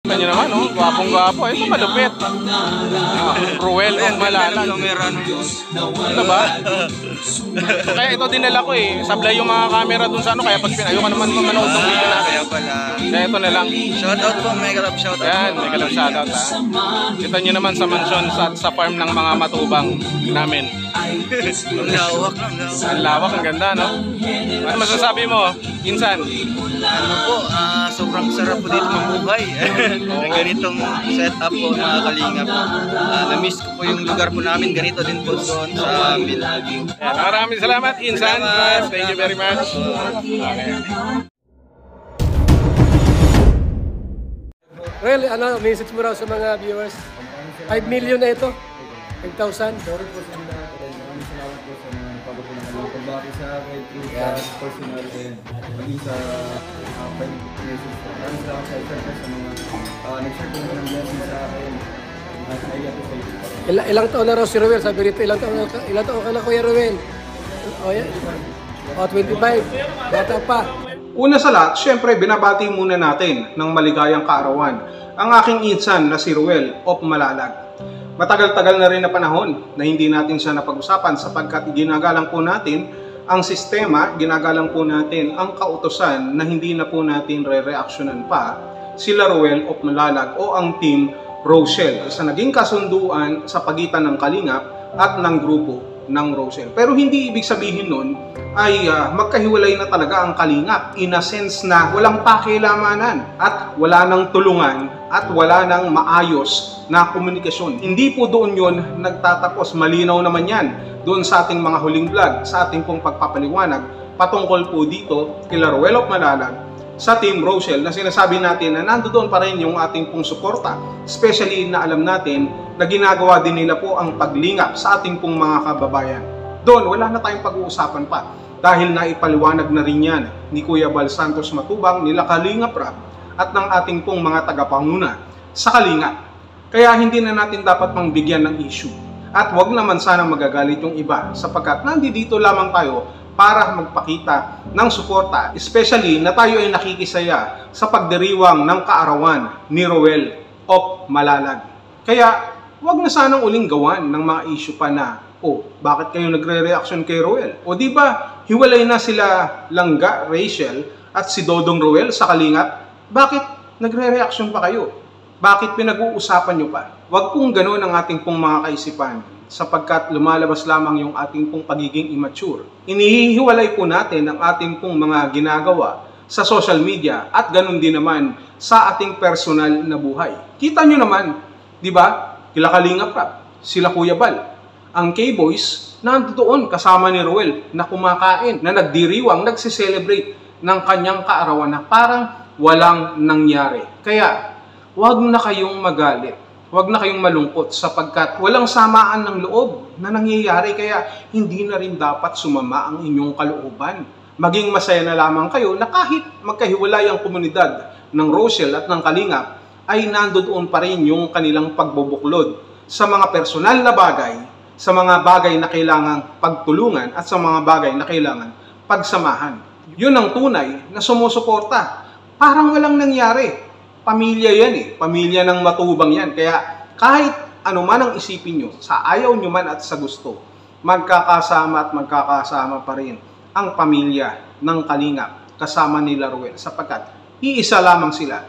Kanya naman, oh, gwapong-gwapo. Ito malupit. Ruel of Malalag. Ano ba? So, kaya ito dinala ko eh. Sablay yung mga camera dun sa ano. Kaya pag pinayo ka naman manood ng video natin. Kaya pala. Kaya ito na lang. Shoutout po, Mega Love shoutout. Yan, Mega Love shoutout ha. Kita nyo naman sa mansion sa farm ng mga matubang namin. Ang lawak lang. Ang lawak, ang ganda, no? Ano masasabi mo, Insan? Ano po, sobrang sarap po dito mabuhay. Ang ganitong setup po mga kalingap. Na-miss ko po yung lugar po namin. Ganito din po doon sa Milaging. Maraming salamat, Insan. Thank you very much. Okay. Well, message mo raw sa mga viewers. 5 million na ito. 5,000. Sorry po sa mga maraming salamat po sa mga napagpunan ng pagbati sa akin through sa personal and maging sa message po. Maraming salamat sa sa mga nag-share po ng blessing sa akin. Ilang taon na raw si Ruel? Sabi rito, ilang taon ka na Kuya Ruel? O yan. O 25. Bata pa. Una sa lahat, syempre binabati muna natin ng maligayang kaarawan ang aking insan na si Ruel of Malalag. Matagal-tagal na rin na panahon na hindi natin siya napag-usapan sapagkat ginagalang po natin ang sistema, ginagalang po natin ang kautosan na hindi na po natin re-reactionan pa sila Ruel of Malalag o ang Team Rochelle sa naging kasunduan sa pagitan ng Kalingap at ng grupo ng Rochelle. Pero hindi ibig sabihin nun ay magkahiwalay na talaga ang Kalingap in a sense na walang pakilamanan at wala nang tulungan at wala nang maayos na komunikasyon. Hindi po doon yon nagtatapos. Malinaw naman yan doon sa ating mga huling vlog, sa ating pong pagpapaliwanag patungkol po dito kila Ruel of Malalag sa Team Rochelle na sinasabi natin na nandoon pa rin yung ating pong suporta. Especially na alam natin na ginagawa din nila po ang paglingap sa ating pong mga kababayan. Doon, wala na tayong pag-uusapan pa dahil naipaliwanag na rin yan ni Kuya Bal Santos Matubang, nila Kalingap Rap at ng ating pong mga tagapanguna sa Kalingap. Kaya hindi na natin dapat pang bigyan ng issue. At wag naman sana magagalit yung iba sapagkat nandito lamang tayo para magpakita ng suporta, especially na tayo ay nakikisaya sa pagdiriwang ng kaarawan ni Ruel of Malalag. Kaya wag na sanang uling gawan ng mga issue pa na, bakit kayo nagre-reaction kay Ruel? O di ba hiwalay na sila Langga, Rachel at si Dodong Ruel sa Kalingap? Bakit nagre-reaction pa kayo? Bakit pinag-uusapan nyo pa? Wag pong gano'n ang ating pong mga kaisipan sapagkat lumalabas lamang yung ating pong pagiging immature. Inihiwalay po natin ang ating pong mga ginagawa sa social media at ganun din naman sa ating personal na buhay. Kita nyo naman, di ba? Kila Kalingap Rap, sila Kuya Bal, ang K-Boys nandoon kasama ni Ruel na kumakain, na nagdiriwang, nagsiselebrate ng kanyang kaarawan na parang walang nangyari. Kaya, huwag na kayong magalit. Huwag na kayong malungkot sapagkat walang samaan ng loob na nangyayari kaya hindi na rin dapat sumama ang inyong kalooban. Maging masaya na lamang kayo na kahit magkahiwalay ang komunidad ng Rochelle at ng Kalingap ay nandoon pa rin yung kanilang pagbubuklod sa mga personal na bagay, sa mga bagay na kailangang pagtulungan at sa mga bagay na kailangan pagsamahan. Yun ang tunay na sumusuporta. Parang walang nangyari. Pamilya yan eh. Pamilya ng matubang yan. Kaya kahit ano man ang isipin nyo, sa ayaw nyo man at sa gusto, magkakasama at magkakasama pa rin ang pamilya ng Kalingap kasama nila Ruel sapagkat iisa lamang sila.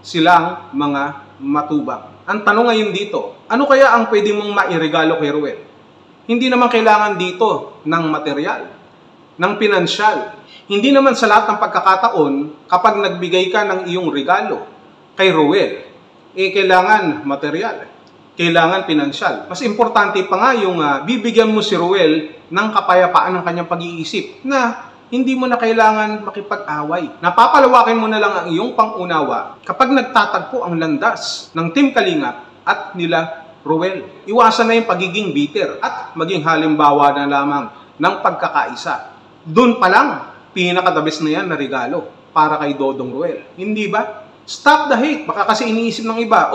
Silang mga matubang. Ang tanong ngayon dito, ano kaya ang pwede mong mairegalo kay Ruel? Hindi naman kailangan dito ng material, ng pinansyal. Hindi naman sa lahat ng pagkakataon kapag nagbigay ka ng iyong regalo kay Ruel, kailangan material, kailangan pinansyal. Mas importante pa nga yung bibigyan mo si Ruel ng kapayapaan ng kanyang pag-iisip na hindi mo na kailangan makipag-away. Napapalawakin mo na lang ang iyong pangunawa kapag nagtatagpo ang landas ng Team Kalingap at nila Ruel. Iwasan na yung pagiging bitter at maging halimbawa na lamang ng pagkakaisa. Doon pa lang, pinakadabis na yan na regalo para kay Dodong Ruel. Hindi ba? Stop the hate. Baka kasi iniisip ng iba,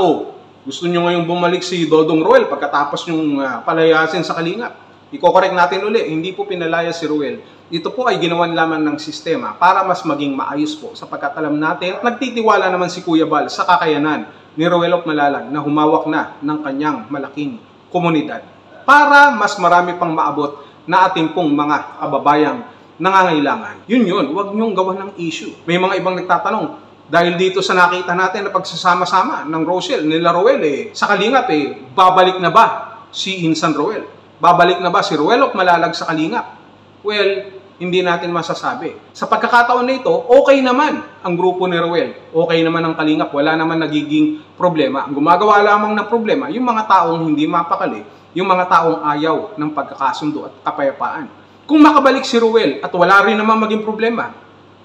gusto nyo ngayong bumalik si Dodong Ruel pagkatapos yung palayasin sa Kalingap. Iko-correct natin uli, hindi po pinalaya si Ruel. Ito po ay ginawan lamang ng sistema para mas maging maayos po sapagkat alam natin, nagtitiwala naman si Kuya Bal sa kakayanan ni Ruel of Malalag na humawak na ng kanyang malaking komunidad para mas marami pang maabot na ating pong mga kababayang nangangailangan. Yun, huwag niyong gawan ng issue. May mga ibang nagtatanong, dahil dito sa nakita natin na pagsasama-sama ng Rochelle, nila Ruel, sa Kalingap, babalik na ba si Insan Ruel? Babalik na ba si Ruel of Malalag sa Kalingap? Well, hindi natin masasabi. Sa pagkakataon na ito, okay naman ang grupo ni Ruel. Okay naman ang Kalingap. Wala naman nagiging problema. Ang gumagawa lamang ng problema, yung mga taong hindi mapakali, yung mga taong ayaw ng pagkakasundo at kapayapaan. Kung makabalik si Ruel at wala rin naman maging problema,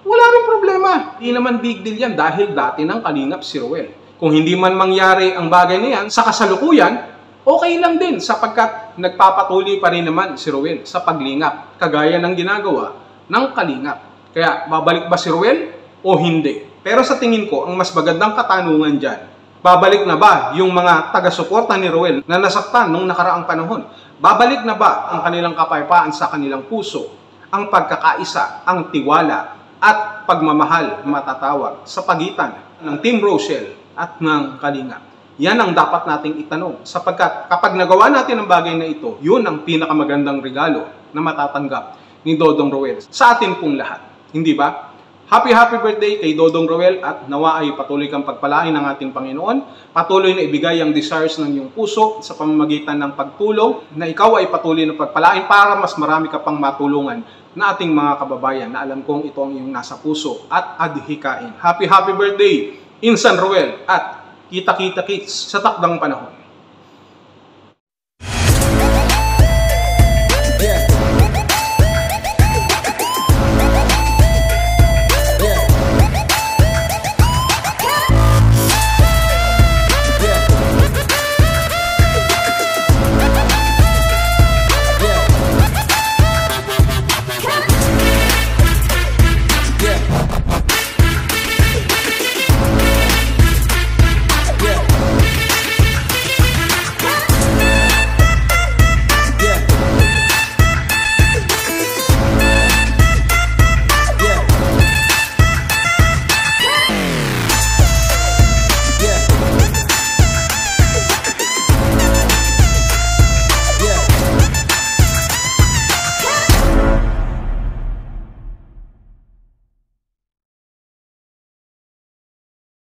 wala rin problema. Hindi naman big deal yan dahil dati ng Kalingap si Ruel. Kung hindi man mangyari ang bagay na yan, sa kasalukuyan, okay lang din sapagkat nagpapatuloy pa rin naman si Ruel sa paglingap, kagaya ng ginagawa ng Kalingap. Kaya babalik ba si Ruel o hindi? Pero sa tingin ko, ang mas magandang katanungan dyan, babalik na ba yung mga taga-suporta ni Ruel na nasaktan nung nakaraang panahon? Babalik na ba ang kanilang kapayapaan sa kanilang puso, ang pagkakaisa, ang tiwala at pagmamahal matatawag sa pagitan ng Team Rochelle at ng Kalingap? Yan ang dapat nating itanong sapagkat kapag nagawa natin ang bagay na ito, yun ang pinakamagandang regalo na matatanggap ni Dodong Roel sa atin pong lahat. Hindi ba? Happy birthday kay Dodong Roel at nawa ay patuloy kang pagpalain ng ating Panginoon. Patuloy na ibigay ang desires ng iyong puso sa pamamagitan ng pagtulong na ikaw ay patuloy na pagpalain para mas marami ka pang matulungan na ating mga kababayan na alam kong ito ang iyong nasa puso at adhikain. Happy birthday, Insan Ruel at kita-kita kits sa takdang panahon.